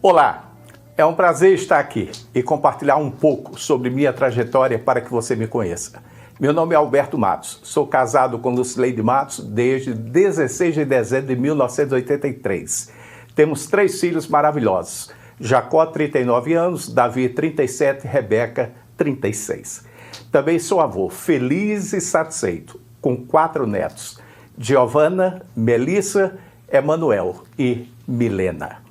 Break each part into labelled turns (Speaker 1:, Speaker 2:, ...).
Speaker 1: Olá, é um prazer estar aqui e compartilhar um pouco sobre minha trajetória para que você me conheça. Meu nome é Alberto Matos, sou casado com Lucileide Matos desde 16 de dezembro de 1983. Temos 3 filhos maravilhosos, Jacó, 39 anos, Davi, 37, Rebeca, 36. Também sou avô, feliz e satisfeito, com 4 netos, Giovana, Melissa, Emanuel e Milena.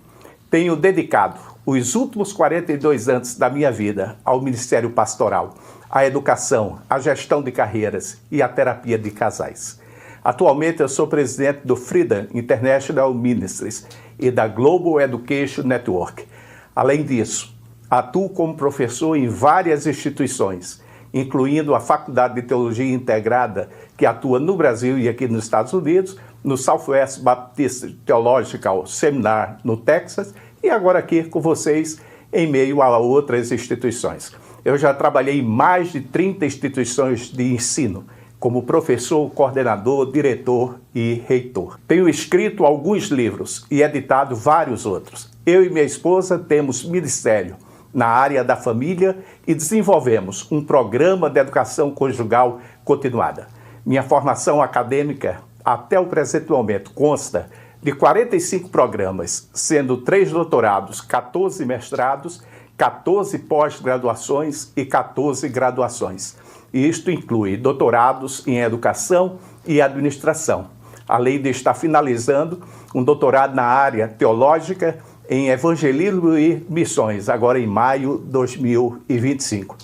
Speaker 1: Tenho dedicado os últimos 42 anos da minha vida ao ministério pastoral, à educação, à gestão de carreiras e à terapia de casais. Atualmente eu sou presidente do Freedom International Ministries e da Global Education Network. Além disso, atuo como professor em várias instituições, incluindo a Faculdade de Teologia Integrada, que atua no Brasil e aqui nos Estados Unidos, no Southwest Baptist Theological Seminar, no Texas, e agora aqui com vocês em meio a outras instituições. Eu já trabalhei em mais de 30 instituições de ensino, como professor, coordenador, diretor e reitor. Tenho escrito alguns livros e editado vários outros. Eu e minha esposa temos ministério na área da família e desenvolvemos um programa de educação conjugal continuada. Minha formação acadêmica, até o presente momento, consta de 45 programas, sendo 3 doutorados, 14 mestrados, 14 pós-graduações e 14 graduações. E isto inclui doutorados em educação e administração, além de estar finalizando um doutorado na área teológica em evangelismo e missões, agora em maio de 2025.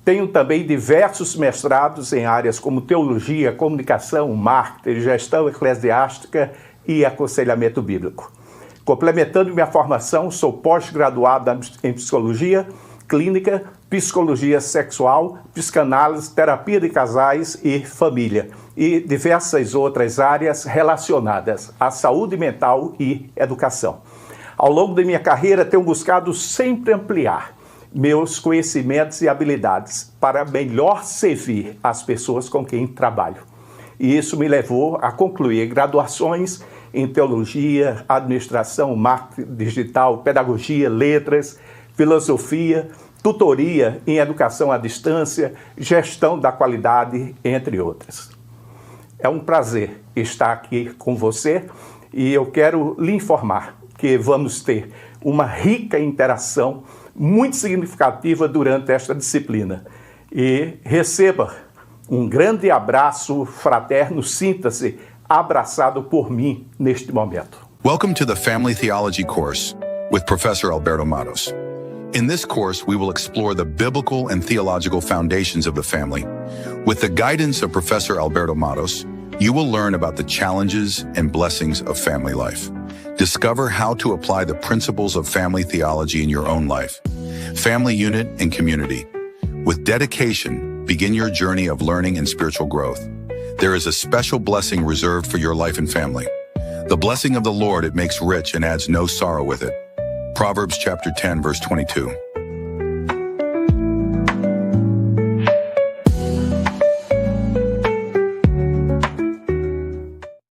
Speaker 1: Tenho também diversos mestrados em áreas como teologia, comunicação, marketing, gestão eclesiástica e aconselhamento bíblico. Complementando minha formação, sou pós-graduado em psicologia clínica, psicologia sexual, psicanálise, terapia de casais e família, e diversas outras áreas relacionadas à saúde mental e educação. Ao longo da minha carreira, tenho buscado sempre ampliar meus conhecimentos e habilidades para melhor servir as pessoas com quem trabalho. E isso me levou a concluir graduações em teologia, administração, marketing digital, pedagogia, letras, filosofia, tutoria em educação à distância, gestão da qualidade, entre outras. É um prazer estar aqui com você e eu quero lhe informar que vamos ter uma rica interação muito significativa durante esta disciplina. E receba um grande abraço fraterno, sinta-se abraçado por mim neste momento.
Speaker 2: Welcome to the Family Theology course with Professor Alberto Matos. In this course, we will explore the biblical and theological foundations of the family. With the guidance of Professor Alberto Matos, you will learn about the challenges and blessings of family life. Discover how to apply the principles of family theology in your own life. Family unit and community. With dedication, begin your journey of learning and spiritual growth. There is a special blessing reserved for your life and family. The blessing of the Lord, it makes rich and adds no sorrow with it. Proverbs chapter 10, verse 22.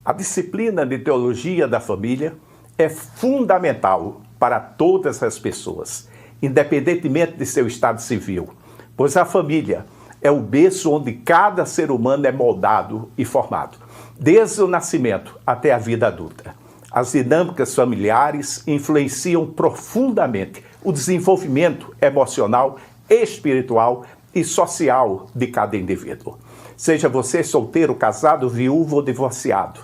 Speaker 1: A disciplina de teologia da família é fundamental para todas as pessoas, independentemente de seu estado civil, pois a família é o berço onde cada ser humano é moldado e formado, desde o nascimento até a vida adulta. As dinâmicas familiares influenciam profundamente o desenvolvimento emocional, espiritual e social de cada indivíduo. Seja você solteiro, casado, viúvo ou divorciado.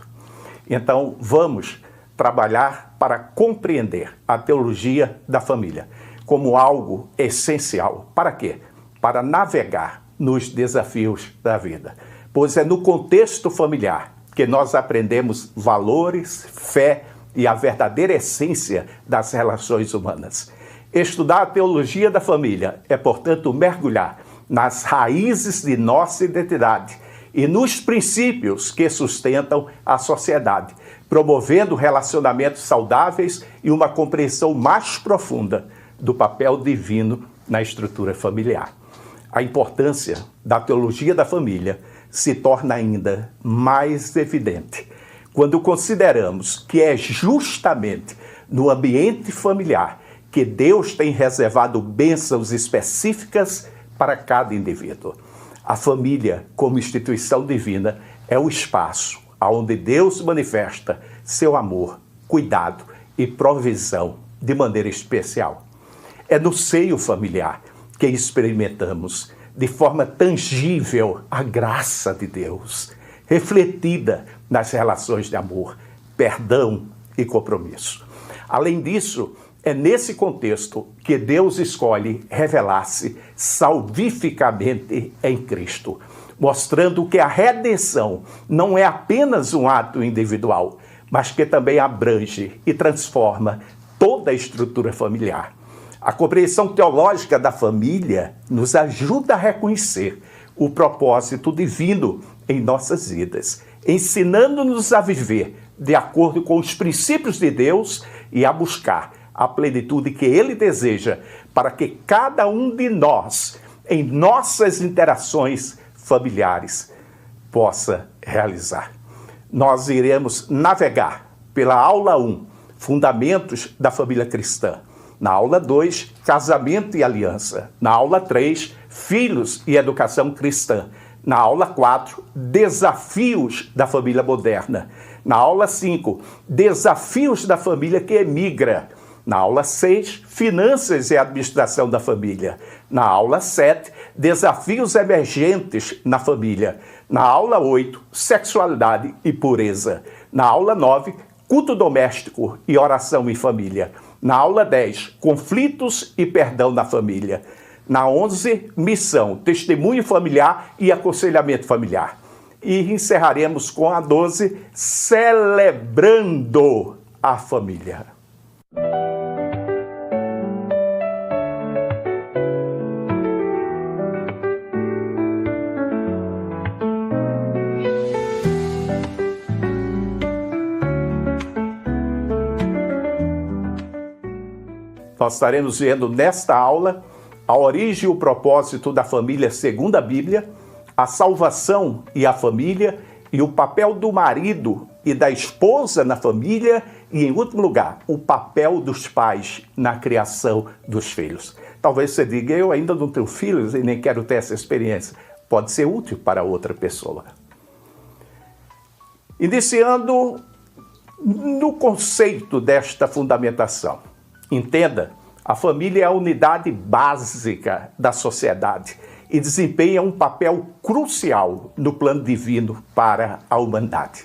Speaker 1: Então, vamos trabalhar para compreender a teologia da família como algo essencial. Para quê? Para navegar nos desafios da vida. Pois é no contexto familiar que nós aprendemos valores, fé e a verdadeira essência das relações humanas. Estudar a teologia da família é, portanto, mergulhar nas raízes de nossa identidade e nos princípios que sustentam a sociedade, promovendo relacionamentos saudáveis e uma compreensão mais profunda do papel divino na estrutura familiar. A importância da teologia da família se torna ainda mais evidente quando consideramos que é justamente no ambiente familiar que Deus tem reservado bênçãos específicas para cada indivíduo. A família, como instituição divina, é o espaço onde Deus manifesta seu amor, cuidado e provisão de maneira especial. É no seio familiar que experimentamos de forma tangível a graça de Deus, refletida nas relações de amor, perdão e compromisso. Além disso, é nesse contexto que Deus escolhe revelar-se salvificamente em Cristo, mostrando que a redenção não é apenas um ato individual, mas que também abrange e transforma toda a estrutura familiar. A compreensão teológica da família nos ajuda a reconhecer o propósito divino em nossas vidas, ensinando-nos a viver de acordo com os princípios de Deus e a buscar a plenitude que Ele deseja para que cada um de nós, em nossas interações familiares, possa realizar. Nós iremos navegar pela aula 1, Fundamentos da Família Cristã. Na aula 2, Casamento e Aliança. Na aula 3, Filhos e Educação Cristã. Na aula 4, Desafios da Família Moderna. Na aula 5, Desafios da Família que Emigra. Na aula 6, Finanças e Administração da Família. Na aula 7, Desafios Emergentes na Família. Na aula 8, Sexualidade e Pureza. Na aula 9, Culto Doméstico e Oração em Família. Na aula 10, Conflitos e Perdão na Família. Na 11, Missão, Testemunho Familiar e Aconselhamento Familiar. E encerraremos com a 12, Celebrando a Família. Nós estaremos vendo nesta aula a origem e o propósito da família segundo a Bíblia, a salvação e a família, e o papel do marido e da esposa na família, e, em último lugar, o papel dos pais na criação dos filhos. Talvez você diga, eu ainda não tenho filhos e nem quero ter essa experiência. Pode ser útil para outra pessoa. Iniciando no conceito desta fundamentação. Entenda, a família é a unidade básica da sociedade e desempenha um papel crucial no plano divino para a humanidade.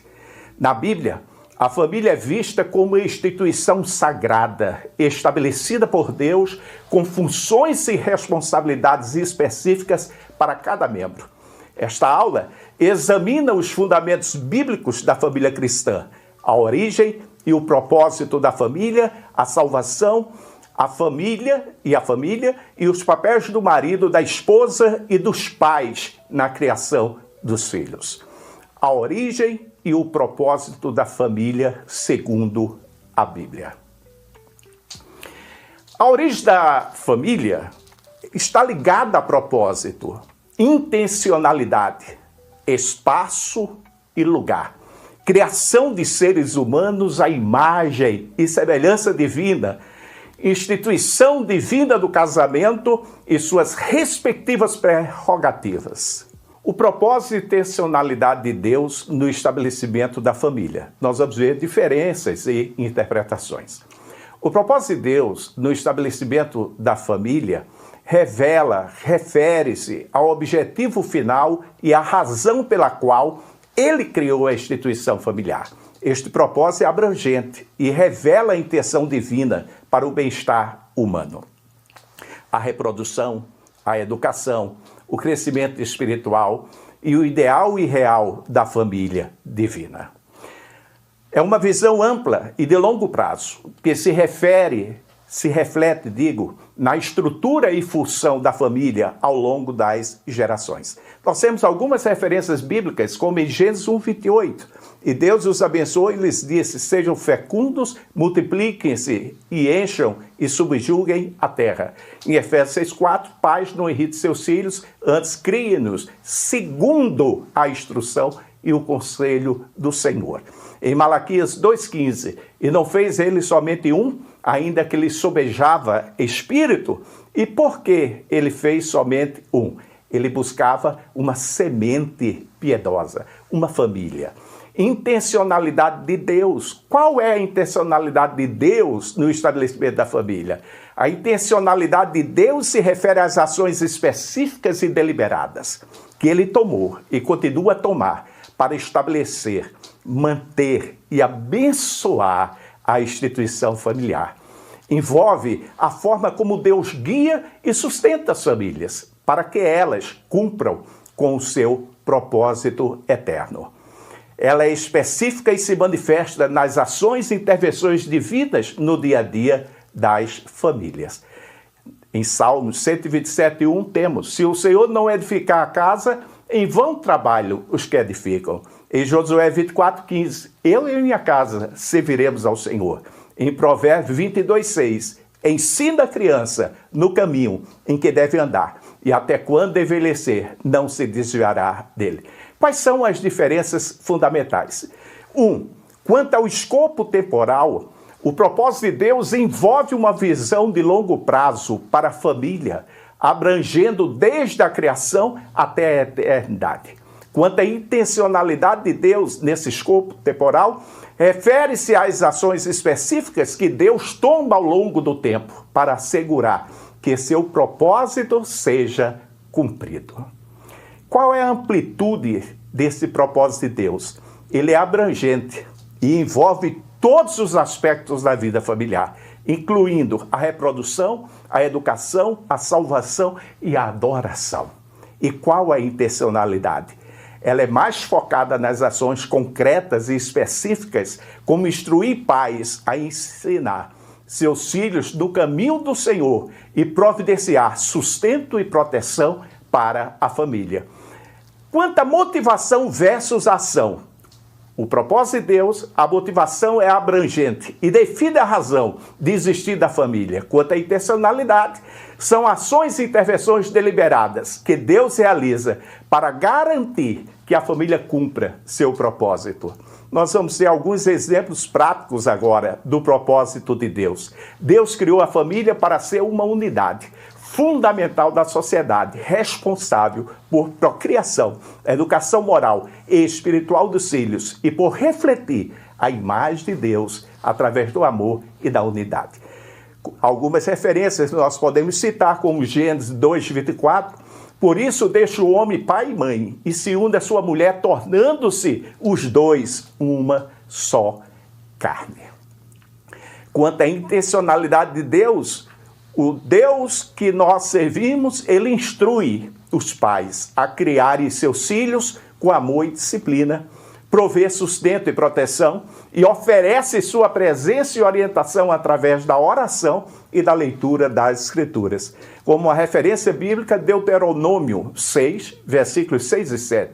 Speaker 1: Na Bíblia, a família é vista como instituição sagrada, estabelecida por Deus, com funções e responsabilidades específicas para cada membro. Esta aula examina os fundamentos bíblicos da família cristã, a origem e o propósito da família, a salvação, a família e os papéis do marido, da esposa e dos pais na criação dos filhos. A origem e o propósito da família segundo a Bíblia. A origem da família está ligada a propósito, intencionalidade, espaço e lugar. Criação de seres humanos à imagem e semelhança divina, instituição divina do casamento e suas respectivas prerrogativas. O propósito e intencionalidade de Deus no estabelecimento da família. Nós vamos ver diferenças e interpretações. O propósito de Deus no estabelecimento da família refere-se ao objetivo final e à razão pela qual Ele criou a instituição familiar. Este propósito é abrangente e revela a intenção divina para o bem-estar humano. A reprodução, a educação, o crescimento espiritual e o ideal e real da família divina. É uma visão ampla e de longo prazo, que se reflete, na estrutura e função da família ao longo das gerações. Nós temos algumas referências bíblicas, como em Gênesis 1:28. E Deus os abençoou e lhes disse, sejam fecundos, multipliquem-se e encham e subjuguem a terra. Em Efésios 6:4, pais não irritem seus filhos, antes criem-nos segundo a instrução e o conselho do Senhor. Em Malaquias 2,15, e não fez ele somente um, ainda que lhe sobejava espírito. E por que ele fez somente um? Ele buscava uma semente piedosa, uma família. Intencionalidade de Deus. Qual é a intencionalidade de Deus no estabelecimento da família? A intencionalidade de Deus se refere às ações específicas e deliberadas que ele tomou e continua a tomar para estabelecer, manter e abençoar a instituição familiar. Envolve a forma como Deus guia e sustenta as famílias, para que elas cumpram com o seu propósito eterno. Ela é específica e se manifesta nas ações e intervenções devidas no dia a dia das famílias. Em Salmos 127:1 temos: se o Senhor não edificar a casa, em vão trabalham os que edificam. Em Josué 24:15, eu e minha casa serviremos ao Senhor. Em Provérbios 22:6, ensina a criança no caminho em que deve andar, e até quando envelhecer, não se desviará dele. Quais são as diferenças fundamentais? 1. Quanto ao escopo temporal, o propósito de Deus envolve uma visão de longo prazo para a família, abrangendo desde a criação até a eternidade. Quanto à intencionalidade de Deus nesse escopo temporal, refere-se às ações específicas que Deus toma ao longo do tempo para assegurar que seu propósito seja cumprido. Qual é a amplitude desse propósito de Deus? Ele é abrangente e envolve todos os aspectos da vida familiar, incluindo a reprodução, a educação, a salvação e a adoração. E qual a intencionalidade? Ela é mais focada nas ações concretas e específicas, como instruir pais a ensinar seus filhos no caminho do Senhor e providenciar sustento e proteção para a família. Quanto à motivação versus ação, o propósito de Deus, a motivação é abrangente e define a razão de existir da família. Quanto à intencionalidade, são ações e intervenções deliberadas que Deus realiza para garantir que a família cumpra seu propósito. Nós vamos ter alguns exemplos práticos agora do propósito de Deus. Deus criou a família para ser uma unidade fundamental da sociedade, responsável por procriação, educação moral e espiritual dos filhos e por refletir a imagem de Deus através do amor e da unidade. Algumas referências nós podemos citar, como Gênesis 2:24, por isso deixa o homem pai e mãe e se une a sua mulher, tornando-se os dois uma só carne. Quanto à intencionalidade de Deus, o Deus que nós servimos, ele instrui os pais a criarem seus filhos com amor e disciplina, prover sustento e proteção e oferece sua presença e orientação através da oração e da leitura das Escrituras. Como a referência bíblica, Deuteronômio 6, versículos 6 e 7.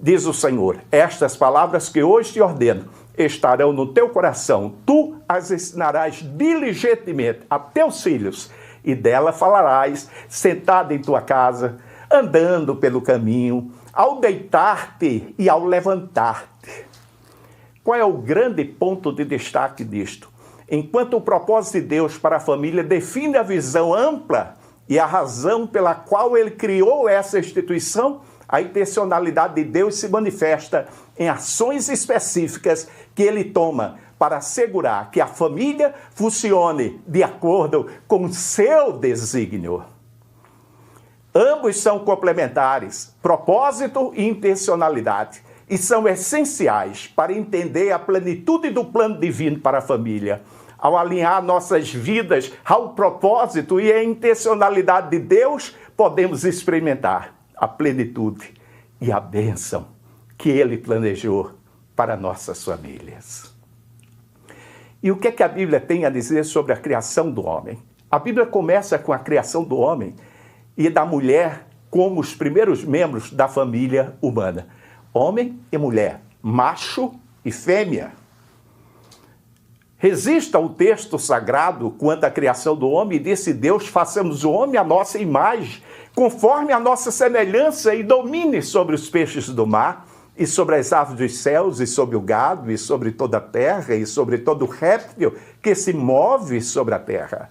Speaker 1: Diz o Senhor: estas palavras que hoje te ordeno estarão no teu coração, tu as ensinarás diligentemente a teus filhos, e dela falarás sentado em tua casa, andando pelo caminho, ao deitar-te e ao levantar-te. Qual é o grande ponto de destaque disto? Enquanto o propósito de Deus para a família define a visão ampla e a razão pela qual ele criou essa instituição, a intencionalidade de Deus se manifesta em ações específicas que ele toma para assegurar que a família funcione de acordo com o seu desígnio. Ambos são complementares, propósito e intencionalidade, e são essenciais para entender a plenitude do plano divino para a família. Ao alinhar nossas vidas ao propósito e à intencionalidade de Deus, podemos experimentar a plenitude e a bênção que ele planejou para nossas famílias. E o que é que a Bíblia tem a dizer sobre a criação do homem? A Bíblia começa com a criação do homem e da mulher como os primeiros membros da família humana. Homem e mulher, macho e fêmea. Resista ao texto sagrado quanto à criação do homem e disse Deus: façamos o homem à nossa imagem, conforme a nossa semelhança, e domine sobre os peixes do mar, e sobre as aves dos céus, e sobre o gado, e sobre toda a terra, e sobre todo réptil que se move sobre a terra.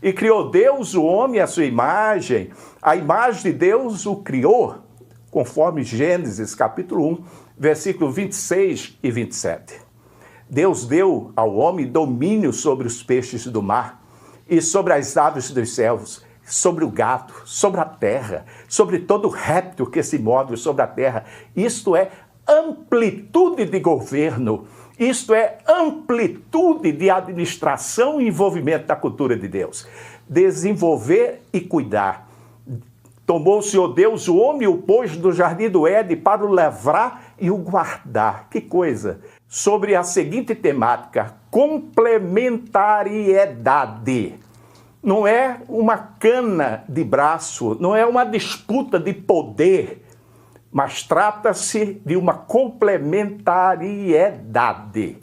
Speaker 1: E criou Deus o homem à sua imagem, a imagem de Deus o criou, conforme Gênesis capítulo 1, versículo 26 e 27. Deus deu ao homem domínio sobre os peixes do mar, e sobre as aves dos céus, sobre o gado, sobre a terra, sobre todo réptil que se move sobre a terra. Isto é amplitude de governo, isto é amplitude de administração e envolvimento da cultura de Deus. Desenvolver e cuidar. Tomou o Senhor Deus o homem e o pôs do jardim do Éden para o lavrar e o guardar. Que coisa! Sobre a seguinte temática, complementariedade. Não é uma cana de braço, não é uma disputa de poder, mas trata-se de uma complementariedade.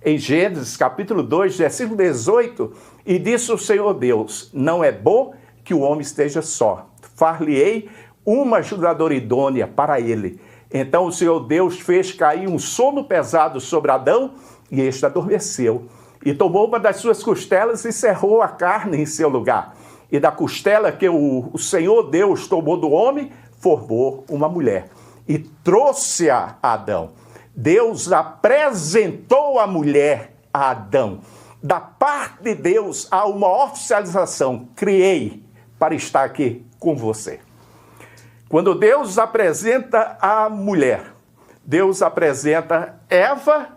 Speaker 1: Em Gênesis capítulo 2, versículo 18, e disse o Senhor Deus, não é bom que o homem esteja só. Far-lhe-ei uma ajudadora idônea para ele. Então o Senhor Deus fez cair um sono pesado sobre Adão e este adormeceu. E tomou uma das suas costelas e cerrou a carne em seu lugar. E da costela que o Senhor Deus tomou do homem, formou uma mulher. E trouxe-a a Adão. Deus apresentou a mulher a Adão. Da parte de Deus há uma oficialização. Criei para estar aqui com você. Quando Deus apresenta a mulher, Deus apresenta Eva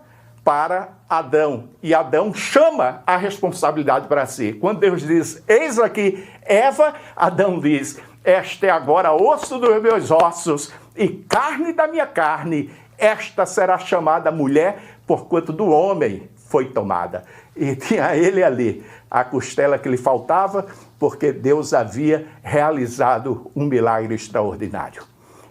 Speaker 1: para Adão. E Adão chama a responsabilidade para si. Quando Deus diz, eis aqui Eva, Adão diz, esta é agora osso dos meus ossos e carne da minha carne. Esta será chamada mulher, porquanto do homem foi tomada. E tinha ele ali, a costela que lhe faltava, porque Deus havia realizado um milagre extraordinário.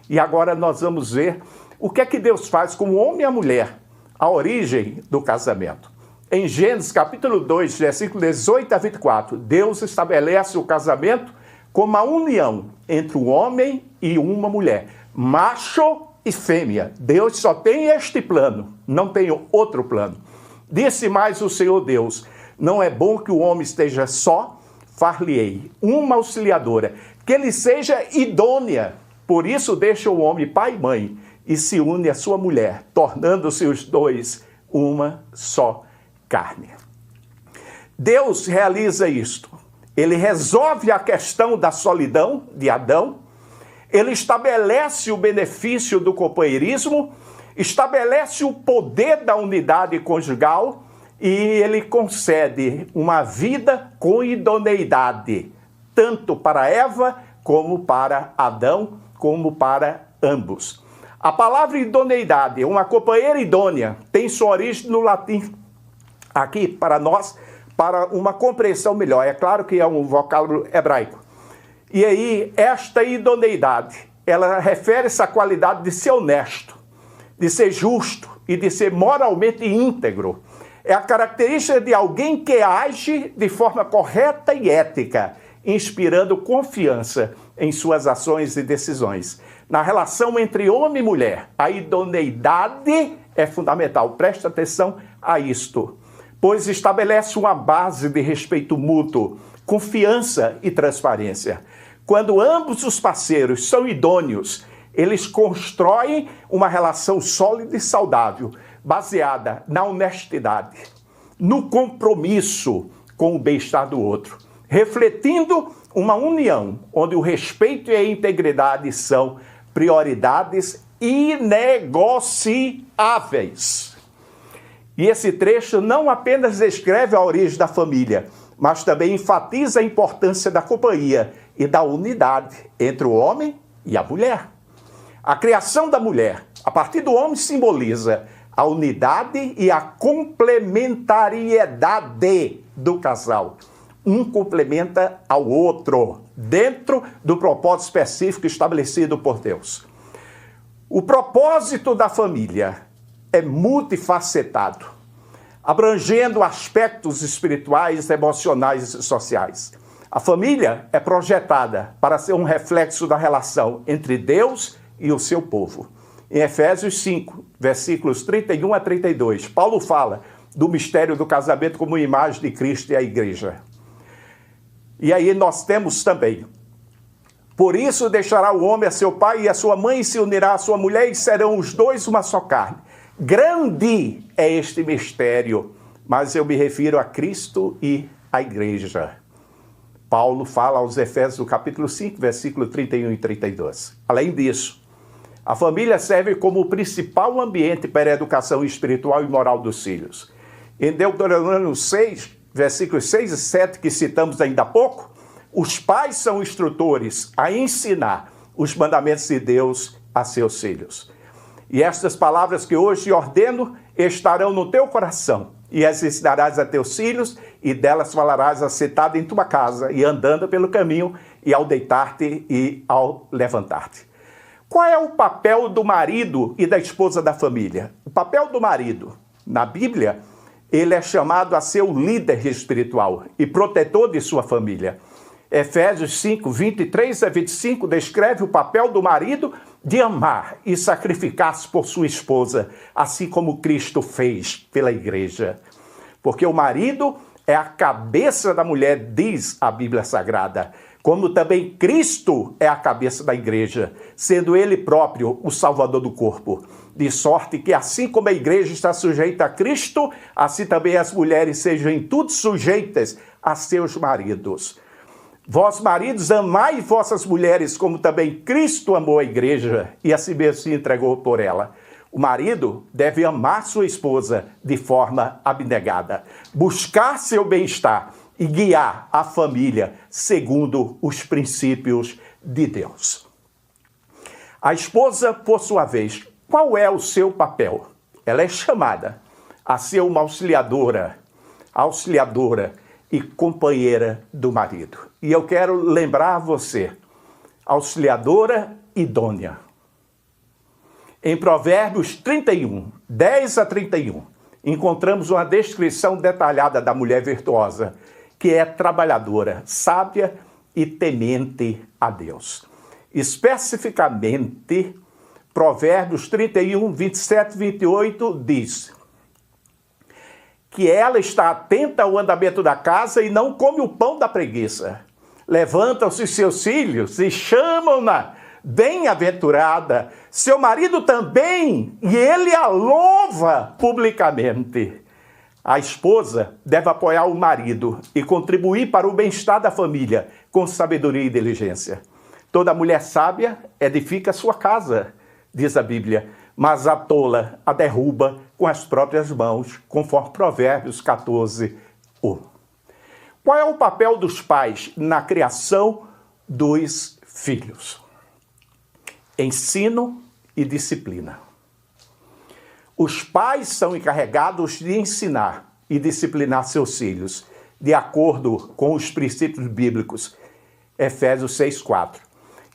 Speaker 1: E agora nós vamos ver o que é que Deus faz com o homem e a mulher, a origem do casamento. Em Gênesis capítulo 2, versículo 18 a 24, Deus estabelece o casamento como a união entre um homem e uma mulher, macho e fêmea. Deus só tem este plano, não tem outro plano. Disse mais o Senhor Deus, não é bom que o homem esteja só, far-lhe-ei uma auxiliadora, que lhe seja idônea. Por isso deixa o homem pai e mãe e se une à sua mulher, tornando-se os dois uma só carne. Deus realiza isto. Ele resolve a questão da solidão de Adão, ele estabelece o benefício do companheirismo, estabelece o poder da unidade conjugal e ele concede uma vida com idoneidade, tanto para Eva, como para Adão, como para ambos. A palavra idoneidade, uma companheira idônea, tem sua origem no latim. Aqui, para nós, para uma compreensão melhor, é claro que é um vocábulo hebraico. E aí, esta idoneidade, ela refere-se à qualidade de ser honesto, de ser justo e de ser moralmente íntegro. É a característica de alguém que age de forma correta e ética, inspirando confiança em suas ações e decisões. Na relação entre homem e mulher, a idoneidade é fundamental. Preste atenção a isto, pois estabelece uma base de respeito mútuo, confiança e transparência. Quando ambos os parceiros são idôneos, eles constroem uma relação sólida e saudável, baseada na honestidade, no compromisso com o bem-estar do outro, refletindo uma união onde o respeito e a integridade são prioridades inegociáveis. E esse trecho não apenas descreve a origem da família, mas também enfatiza a importância da companhia e da unidade entre o homem e a mulher. A criação da mulher, a partir do homem, simboliza a unidade e a complementariedade do casal. Um complementa ao outro, dentro do propósito específico estabelecido por Deus. O propósito da família é multifacetado, abrangendo aspectos espirituais, emocionais e sociais. A família é projetada para ser um reflexo da relação entre Deus e o seu povo. Em Efésios 5, versículos 31 a 32, Paulo fala do mistério do casamento como imagem de Cristo e a igreja. E aí nós temos também: por isso deixará o homem a seu pai e a sua mãe, e se unirá à sua mulher, e serão os dois uma só carne. Grande é este mistério, mas eu me refiro a Cristo e à igreja. Paulo fala aos Efésios, no capítulo 5, versículo 31 e 32. Além disso, a família serve como o principal ambiente para a educação espiritual e moral dos filhos. Em Deuteronômio 6, versículos 6 e 7, que citamos ainda há pouco, os pais são instrutores a ensinar os mandamentos de Deus a seus filhos. E estas palavras que hoje ordeno estarão no teu coração, e as ensinarás a teus filhos, e delas falarás assentado em tua casa, e andando pelo caminho, e ao deitar-te e ao levantar-te. Qual é o papel do marido e da esposa da família? O papel do marido, na Bíblia, ele é chamado a ser o líder espiritual e protetor de sua família. Efésios 5, 23 a 25 descreve o papel do marido de amar e sacrificar-se por sua esposa, assim como Cristo fez pela igreja. Porque o marido é a cabeça da mulher, diz a Bíblia Sagrada, como também Cristo é a cabeça da igreja, sendo ele próprio o salvador do corpo. De sorte que assim como a igreja está sujeita a Cristo, assim também as mulheres sejam em tudo sujeitas a seus maridos. Vós, maridos, amai vossas mulheres, como também Cristo amou a igreja e a si mesmo se entregou por ela. O marido deve amar sua esposa de forma abnegada, buscar seu bem-estar e guiar a família segundo os princípios de Deus. A esposa, por sua vez, qual é o seu papel? Ela é chamada a ser uma auxiliadora e companheira do marido. E eu quero lembrar a você, auxiliadora idônea. Em Provérbios 31, 10 a 31, encontramos uma descrição detalhada da mulher virtuosa, que é trabalhadora, sábia e temente a Deus. Especificamente, Provérbios 31, 27 e 28 diz que ela está atenta ao andamento da casa e não come o pão da preguiça. Levantam-se seus filhos e chamam-na bem-aventurada. Seu marido também, e ele a louva publicamente. A esposa deve apoiar o marido e contribuir para o bem-estar da família com sabedoria e diligência. Toda mulher sábia edifica sua casa, diz a Bíblia, mas a tola a derruba com as próprias mãos, conforme Provérbios 14, 1. Qual é o papel dos pais na criação dos filhos? Ensino e disciplina. Os pais são encarregados de ensinar e disciplinar seus filhos, de acordo com os princípios bíblicos. Efésios 6:4.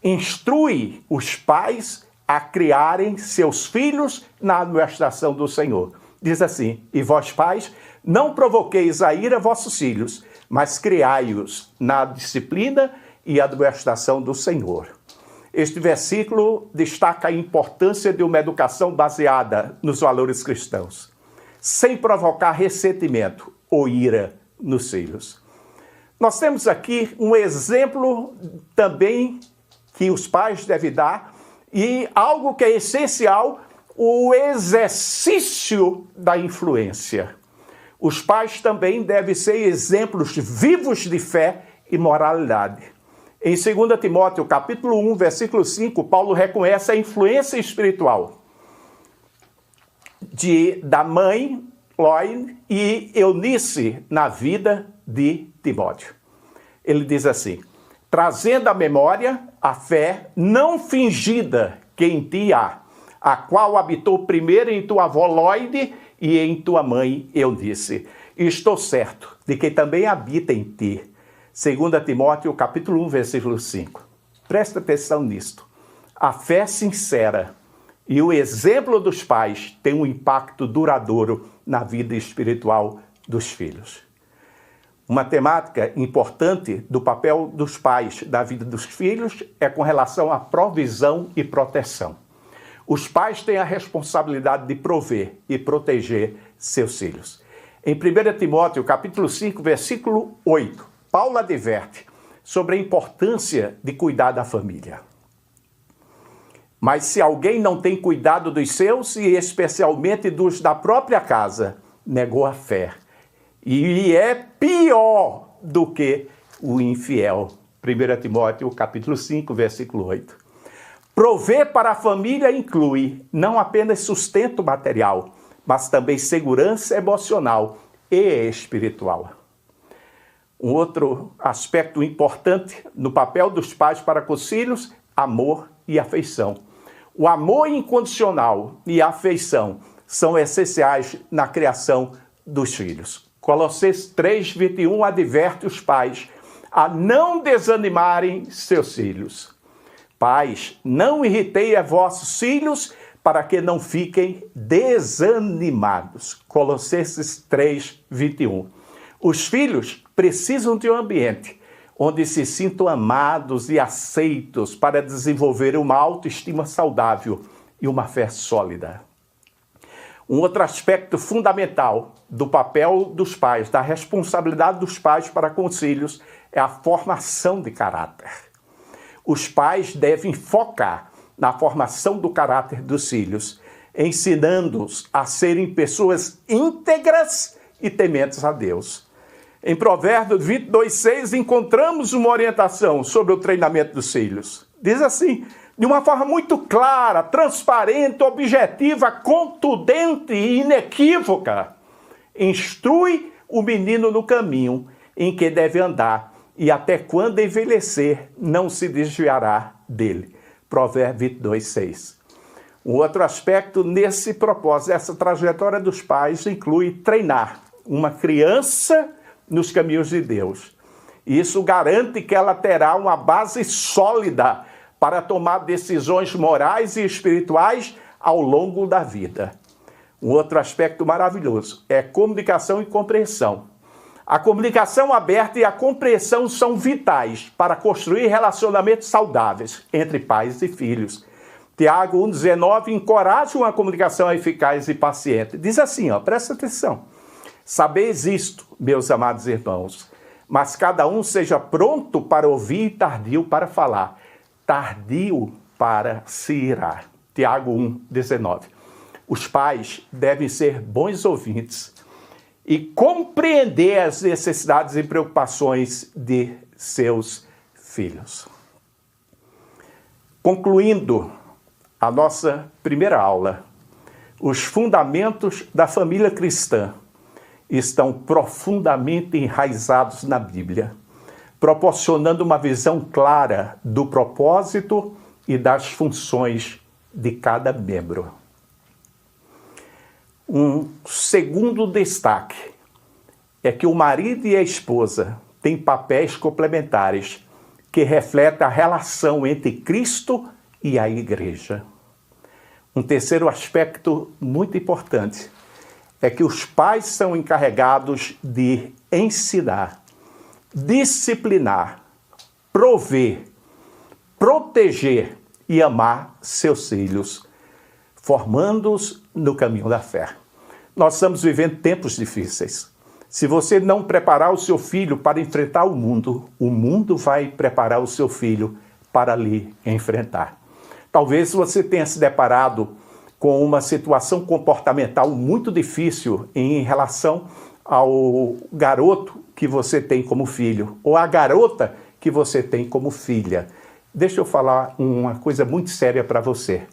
Speaker 1: Instrui os pais a criarem seus filhos na administração do Senhor. Diz assim: e vós, pais, não provoqueis a ira vossos filhos, mas criai-os na disciplina e administração do Senhor. Este versículo destaca a importância de uma educação baseada nos valores cristãos, sem provocar ressentimento ou ira nos filhos. Nós temos aqui um exemplo também que os pais devem dar, e algo que é essencial, o exercício da influência. Os pais também devem ser exemplos vivos de fé e moralidade. Em 2 Timóteo, capítulo 1, versículo 5, Paulo reconhece a influência espiritual da mãe, Loide, e Eunice na vida de Timóteo. Ele diz assim: trazendo à memória a fé não fingida que em ti há, a qual habitou primeiro em tua avó Loide e em tua mãe Eunice. E estou certo de que também habita em ti. 2 Timóteo, capítulo 1, versículo 5. Presta atenção nisto. A fé sincera e o exemplo dos pais tem um impacto duradouro na vida espiritual dos filhos. Uma temática importante do papel dos pais na vida dos filhos é com relação à provisão e proteção. Os pais têm a responsabilidade de prover e proteger seus filhos. Em 1 Timóteo, capítulo 5, versículo 8, Paulo adverte sobre a importância de cuidar da família. Mas se alguém não tem cuidado dos seus, e especialmente dos da própria casa, negou a fé. E é pior do que o infiel. 1 Timóteo, capítulo 5, versículo 8. Prover para a família inclui não apenas sustento material, mas também segurança emocional e espiritual. Um outro aspecto importante no papel dos pais para com os filhos, amor e afeição. O amor incondicional e a afeição são essenciais na criação dos filhos. Colossenses 3:21 adverte os pais a não desanimarem seus filhos. Pais, não irritei a vossos filhos para que não fiquem desanimados. Colossenses 3:21. Os filhos precisam de um ambiente onde se sintam amados e aceitos para desenvolver uma autoestima saudável e uma fé sólida. Um outro aspecto fundamental do papel dos pais, da responsabilidade dos pais para com os filhos, é a formação de caráter. Os pais devem focar na formação do caráter dos filhos, ensinando-os a serem pessoas íntegras e tementes a Deus. Em Provérbios 22:6 encontramos uma orientação sobre o treinamento dos filhos. Diz assim, de uma forma muito clara, transparente, objetiva, contundente e inequívoca: instrui o menino no caminho em que deve andar, e até quando envelhecer não se desviará dele. Provérbios 22:6. Um outro aspecto nesse propósito, essa trajetória dos pais, inclui treinar uma criança nos caminhos de Deus. Isso garante que ela terá uma base sólida para tomar decisões morais e espirituais ao longo da vida. Um outro aspecto maravilhoso é comunicação e compreensão. A comunicação aberta e a compreensão são vitais para construir relacionamentos saudáveis entre pais e filhos. Tiago 1,19 encoraja uma comunicação eficaz e paciente. Diz assim, presta atenção. Sabeis isto, meus amados irmãos, mas cada um seja pronto para ouvir e tardio para falar, tardio para se irar. Tiago 1,19. Os pais devem ser bons ouvintes e compreender as necessidades e preocupações de seus filhos. Concluindo a nossa primeira aula, os fundamentos da família cristã estão profundamente enraizados na Bíblia, proporcionando uma visão clara do propósito e das funções de cada membro. Um segundo destaque é que o marido e a esposa têm papéis complementares que refletem a relação entre Cristo e a igreja. Um terceiro aspecto muito importante é que os pais são encarregados de ensinar, disciplinar, prover, proteger e amar seus filhos, formando-os no caminho da fé. Nós estamos vivendo tempos difíceis. Se você não preparar o seu filho para enfrentar o mundo vai preparar o seu filho para lhe enfrentar. Talvez você tenha se deparado com uma situação comportamental muito difícil em relação ao garoto que você tem como filho, ou a garota que você tem como filha. Deixa eu falar uma coisa muito séria para você.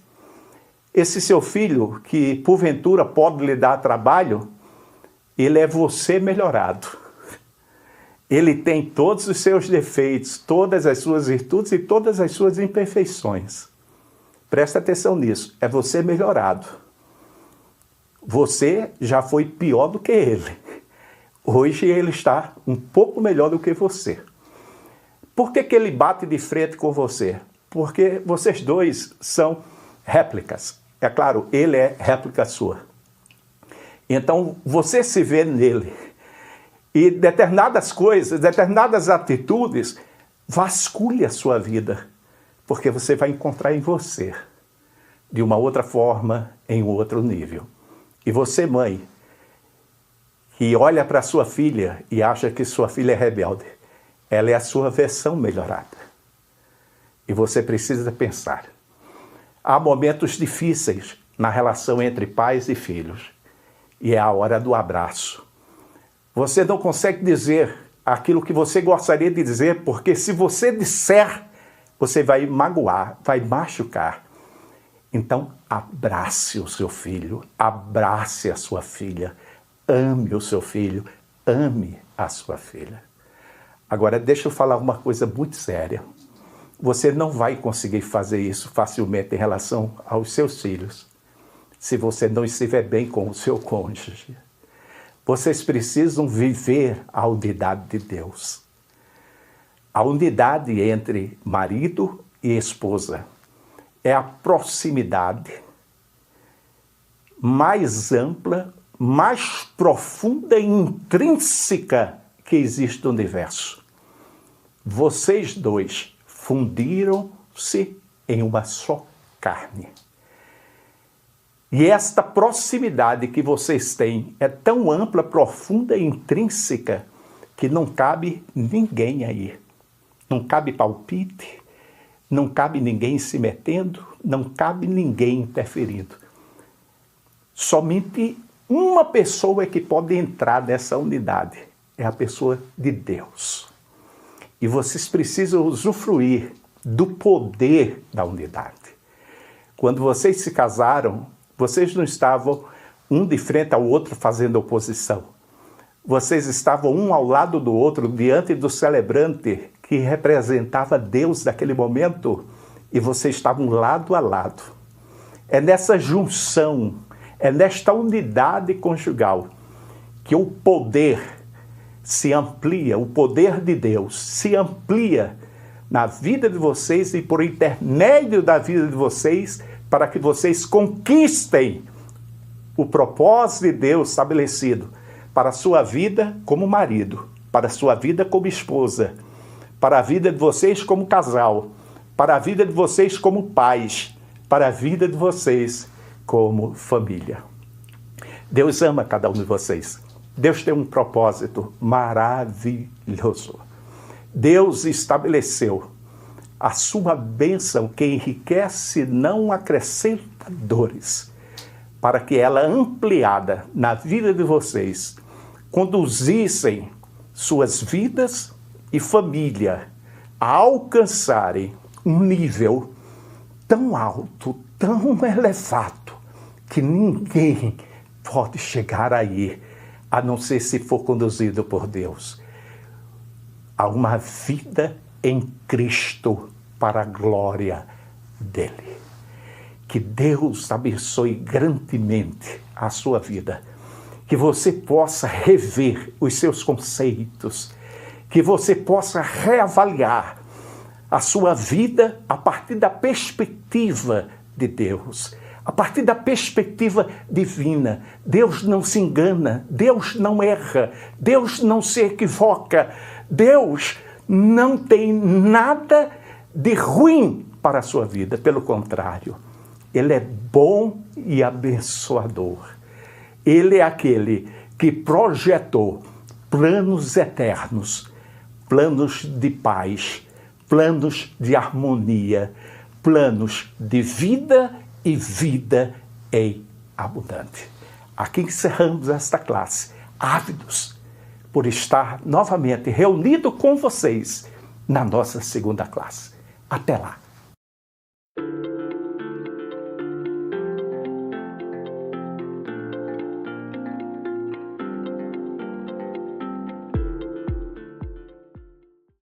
Speaker 1: Esse seu filho, que porventura pode lhe dar trabalho, ele é você melhorado. Ele tem todos os seus defeitos, todas as suas virtudes e todas as suas imperfeições. Presta atenção nisso, é você melhorado. Você já foi pior do que ele. Hoje ele está um pouco melhor do que você. Por que ele bate de frente com você? Porque vocês dois são réplicas. É claro, ele é réplica sua. Então, você se vê nele. E determinadas coisas, determinadas atitudes, vasculhe a sua vida. Porque você vai encontrar em você. de uma outra forma, em um outro nível. E você, mãe, que olha para sua filha e acha que sua filha é rebelde, ela é a sua versão melhorada. E você precisa pensar. Há momentos difíceis na relação entre pais e filhos. E é a hora do abraço. Você não consegue dizer aquilo que você gostaria de dizer, porque se você disser, você vai magoar, vai machucar. Então, abrace o seu filho, abrace a sua filha, ame o seu filho, ame a sua filha. Agora, deixa eu falar uma coisa muito séria. Você não vai conseguir fazer isso facilmente em relação aos seus filhos, se você não estiver bem com o seu cônjuge. Vocês precisam viver a unidade de Deus. A unidade entre marido e esposa é a proximidade mais ampla, mais profunda e intrínseca que existe no universo. Vocês dois fundiram-se em uma só carne. E esta proximidade que vocês têm é tão ampla, profunda e intrínseca que não cabe ninguém aí. Não cabe palpite, não cabe ninguém se metendo, não cabe ninguém interferindo. Somente uma pessoa é que pode entrar nessa unidade, é a pessoa de Deus. E vocês precisam usufruir do poder da unidade. Quando vocês se casaram, vocês não estavam um de frente ao outro fazendo oposição. Vocês estavam um ao lado do outro, diante do celebrante que representava Deus naquele momento, e vocês estavam lado a lado. É nessa junção, é nesta unidade conjugal que o poder se amplia, o poder de Deus se amplia na vida de vocês e por intermédio da vida de vocês, para que vocês conquistem o propósito de Deus estabelecido para a sua vida como marido, para a sua vida como esposa, para a vida de vocês como casal, para a vida de vocês como pais, para a vida de vocês como família. Deus ama cada um de vocês. Deus tem um propósito maravilhoso. Deus estabeleceu a sua bênção que enriquece, não acrescenta dores, para que ela, ampliada na vida de vocês, conduzissem suas vidas e família a alcançarem um nível tão alto, tão elevado, que ninguém pode chegar aí, a não ser se for conduzido por Deus. A uma vida em Cristo para a glória dele. Que Deus abençoe grandemente a sua vida. Que você possa rever os seus conceitos. Que você possa reavaliar a sua vida a partir da perspectiva de Deus. A partir da perspectiva divina. Deus não se engana. Deus não erra. Deus não se equivoca. Deus não tem nada de ruim para a sua vida. Pelo contrário, Ele é bom e abençoador. Ele é aquele que projetou planos eternos, planos de paz, planos de harmonia, planos de vida e vida em abundante. Aqui encerramos esta classe, ávidos por estar novamente reunido com vocês na nossa segunda classe. Até lá!